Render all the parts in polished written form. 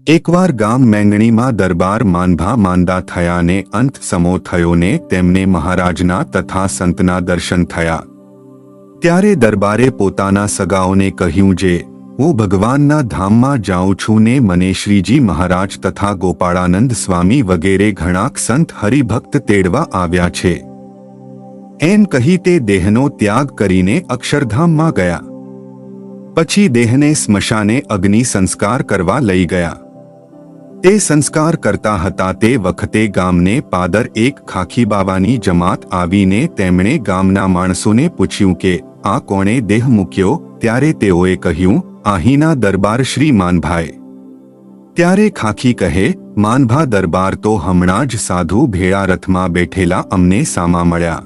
એકવાર ગામ મેંગણીમાં દરબાર માનભા માંદા થયા ને અંત સમો થયો ને તેમને મહારાજના તથા સંતના દર્શન થયા. ત્યારે દરબારે પોતાના સગાઓને કહ્યું, જે હું ભગવાનના ધામમાં જાઉં છું ને મને શ્રીજી મહારાજ તથા ગોપાળાનંદ સ્વામી વગેરે ઘણાક સંત હરિભક્ત તેડવા આવ્યા છે. એમ કહી તે દેહનો ત્યાગ કરીને અક્ષરધામમાં ગયા. પછી દેહને સ્મશાને અગ્નિ સંસ્કાર કરવા લઈ ગયા. તે સંસ્કાર કરતા હતા તે વખતે ગામને પાદર એક ખાખી બાવાની જમાત આવીને તેમણે ગામના માણસોને પૂછ્યું કે આ કોણે દેહ મૂક્યો? ત્યારે તેઓએ કહ્યું, અહીંના દરબાર શ્રી માનભાએ. ત્યારે ખાખી કહે, માનભા દરબાર તો હમણાં જ સાધુ ભેળા રથમાં બેઠેલા અમને સામા મળ્યા.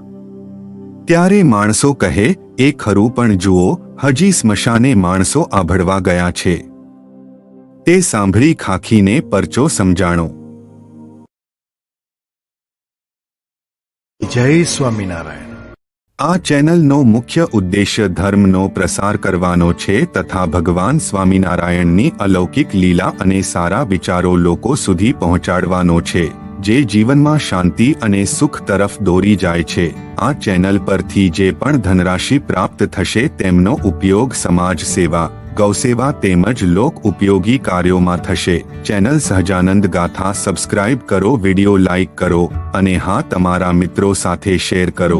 ત્યારે માણસો કહે, એ ખરું, પણ જુઓ હજી સ્મશાને માણસો આભળવા ગયા છે. તે સાંભળી ખાખીને પરચો સમજાણો. જય સ્વામિનારાયણ. આ ચેનલનો મુખ્ય ઉદ્દેશ્ય ધર્મનો પ્રસાર કરવાનો છે તથા ભગવાન સ્વામિનારાયણની અલૌકિક લીલા અને સારા વિચારો લોકો સુધી પહોંચાડવાનો છે, જે જીવનમાં શાંતિ અને સુખ તરફ દોરી જાય છે. આ ચેનલ પરથી જે પણ ધનરાશિ પ્રાપ્ત થશે તેમનો ઉપયોગ સમાજ સેવા, ગૌસેવા તેમજ લોક ઉપયોગી કાર્યોમાં થશે. ચેનલ સહજાનંદ ગાથા સબસ્ક્રાઇબ કરો, વિડિયો લાઇક કરો અને હા, તમારા મિત્રો સાથે શેર કરો.